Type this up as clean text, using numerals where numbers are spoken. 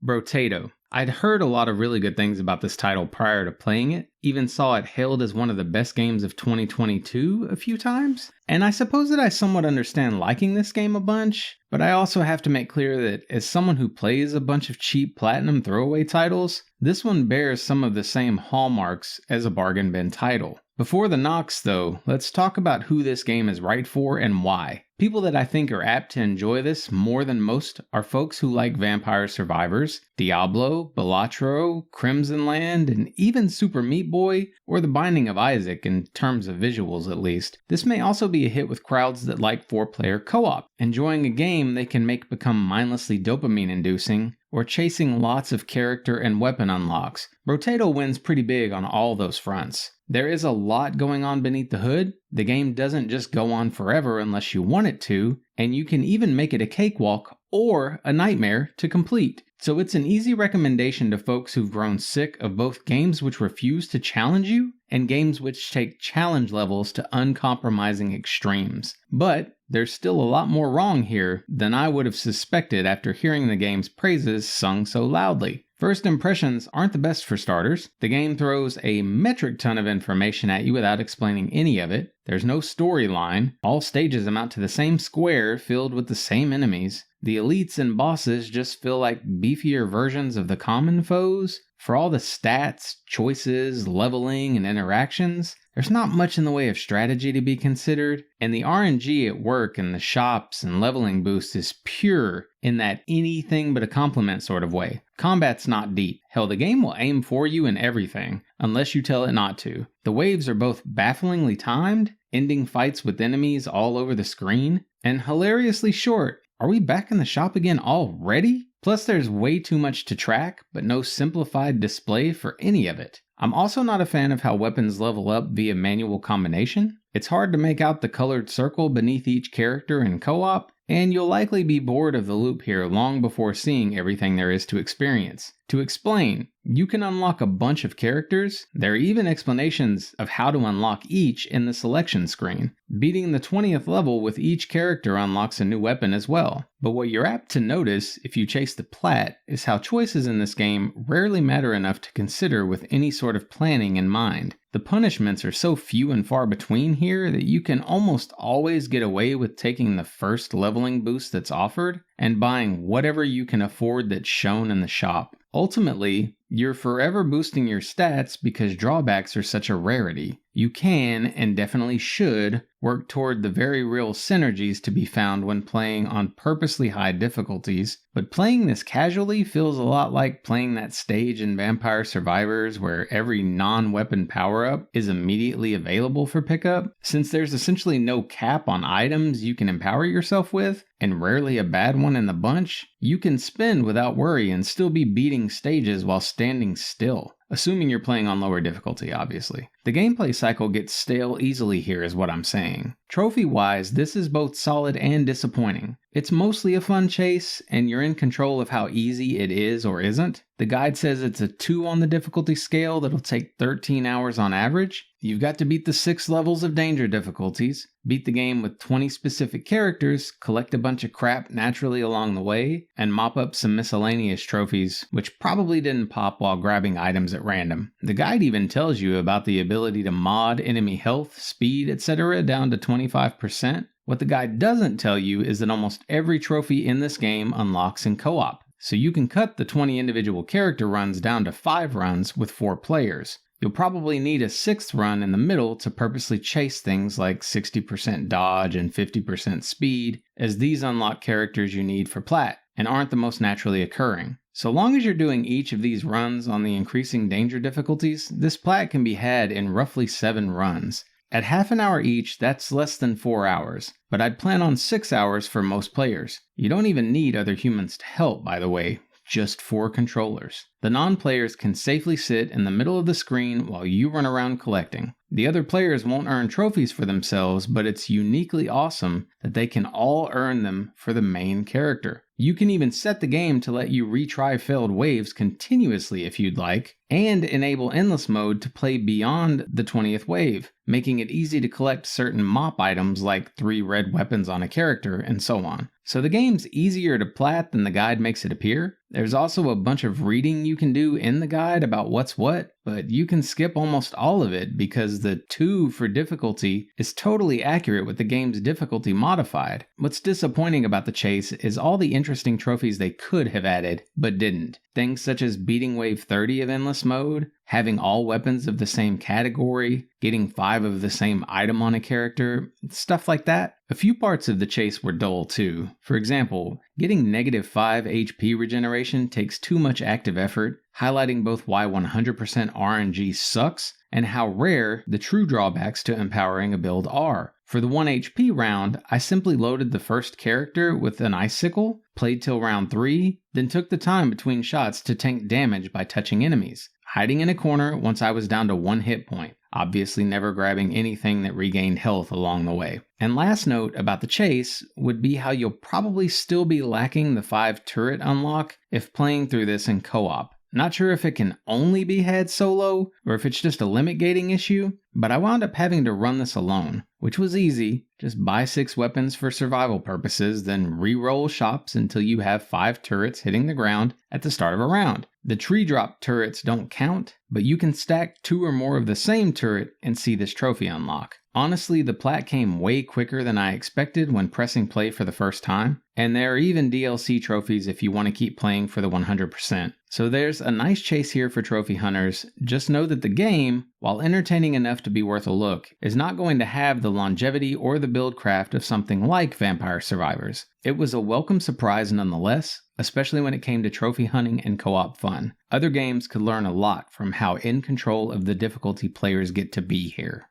Brotato. I'd heard a lot of really good things about this title prior to playing it, even saw it hailed as one of the best games of 2022 a few times, and I suppose that I somewhat understand liking this game a bunch, but I also have to make clear that as someone who plays a bunch of cheap platinum throwaway titles, this one bears some of the same hallmarks as a bargain bin title. Before the knocks though, let's talk about who this game is right for and why. People that I think are apt to enjoy this more than most are folks who like Vampire Survivors, Diablo, Balatro, Crimson Land, and even Super Meat Boy, or The Binding of Isaac in terms of visuals at least. This may also be a hit with crowds that like 4-player co-op, enjoying a game they can make become mindlessly dopamine-inducing, or chasing lots of character and weapon unlocks. Brotato wins pretty big on all those fronts. There is a lot going on beneath the hood. The game doesn't just go on forever unless you want it to, and you can even make it a cakewalk or a nightmare to complete. So it's an easy recommendation to folks who've grown sick of both games which refuse to challenge you and games which take challenge levels to uncompromising extremes. But there's still a lot more wrong here than I would have suspected after hearing the game's praises sung so loudly. First impressions aren't the best for starters. The game throws a metric ton of information at you without explaining any of it. There's no storyline. All stages amount to the same square filled with the same enemies. The elites and bosses just feel like beefier versions of the common foes. For all the stats, choices, leveling, and interactions, there's not much in the way of strategy to be considered, and the RNG at work and the shops and leveling boosts is pure in that anything but a compliment sort of way. Combat's not deep. Hell, the game will aim for you in everything, unless you tell it not to. The waves are both bafflingly timed, ending fights with enemies all over the screen, and hilariously short. Are we back in the shop again already? Plus there's way too much to track, but no simplified display for any of it. I'm also not a fan of how weapons level up via manual combination. It's hard to make out the colored circle beneath each character in co-op, and you'll likely be bored of the loop here long before seeing everything there is to experience. To explain, you can unlock a bunch of characters. There are even explanations of how to unlock each in the selection screen. Beating the 20th level with each character unlocks a new weapon as well. But what you're apt to notice if you chase the plat is how choices in this game rarely matter enough to consider with any sort of planning in mind. The punishments are so few and far between here that you can almost always get away with taking the first leveling boost that's offered and buying whatever you can afford that's shown in the shop. Ultimately, you're forever boosting your stats because drawbacks are such a rarity. You can, and definitely should, work toward the very real synergies to be found when playing on purposely high difficulties, but playing this casually feels a lot like playing that stage in Vampire Survivors where every non-weapon power-up is immediately available for pickup. Since there's essentially no cap on items you can empower yourself with, and rarely a bad one in the bunch, you can spend without worry and still be beating stages while standing still. Assuming you're playing on lower difficulty, obviously. The gameplay cycle gets stale easily here is what I'm saying. Trophy-wise, this is both solid and disappointing. It's mostly a fun chase, and you're in control of how easy it is or isn't. The guide says it's a 2 on the difficulty scale that'll take 13 hours on average. You've got to beat the 6 levels of danger difficulties, beat the game with 20 specific characters, collect a bunch of crap naturally along the way, and mop up some miscellaneous trophies, which probably didn't pop while grabbing items at random. The guide even tells you about the ability to mod enemy health, speed, etc. down to 25%. What the guide doesn't tell you is that almost every trophy in this game unlocks in co-op, so you can cut the 20 individual character runs down to 5 runs with 4 players. You'll probably need a 6th run in the middle to purposely chase things like 60% dodge and 50% speed, as these unlock characters you need for plat, and aren't the most naturally occurring. So long as you're doing each of these runs on the increasing danger difficulties, this plat can be had in roughly 7 runs. At half an hour each, that's less than 4 hours, but I'd plan on 6 hours for most players. You don't even need other humans to help, by the way, just 4 controllers. The non-players can safely sit in the middle of the screen while you run around collecting. The other players won't earn trophies for themselves, but it's uniquely awesome that they can all earn them for the main character. You can even set the game to let you retry failed waves continuously if you'd like, and enable endless mode to play beyond the 20th wave, making it easy to collect certain mop items like 3 red weapons on a character and so on. So the game's easier to plat than the guide makes it appear. There's also a bunch of reading you can do in the guide about what's what, but you can skip almost all of it because the 2 for difficulty is totally accurate with the game's difficulty modified. What's disappointing about the chase is all the interesting trophies they could have added, but didn't. Things such as beating wave 30 of endless mode, having all weapons of the same category, getting 5 of the same item on a character, stuff like that. A few parts of the chase were dull too. For example, getting -5 HP regeneration takes too much active effort, highlighting both why 100% RNG sucks and how rare the true drawbacks to empowering a build are. For the 1 HP round, I simply loaded the first character with an icicle, played till round 3, then took the time between shots to tank damage by touching enemies, hiding in a corner once I was down to 1 hit point, obviously never grabbing anything that regained health along the way. And last note about the chase would be how you'll probably still be lacking the 5 turret unlock if playing through this in co-op. Not sure if it can only be had solo, or if it's just a limit gating issue, but I wound up having to run this alone, which was easy. Just buy 6 weapons for survival purposes, then re-roll shops until you have 5 turrets hitting the ground at the start of a round. The tree drop turrets don't count, but you can stack 2 or more of the same turret and see this trophy unlock. Honestly, the plat came way quicker than I expected when pressing play for the first time, and there are even DLC trophies if you want to keep playing for the 100%. So there's a nice chase here for trophy hunters. Just know that the game, while entertaining enough to be worth a look, is not going to have the longevity or the build craft of something like Vampire Survivors. It was a welcome surprise nonetheless, especially when it came to trophy hunting and co-op fun. Other games could learn a lot from how in control of the difficulty players get to be here.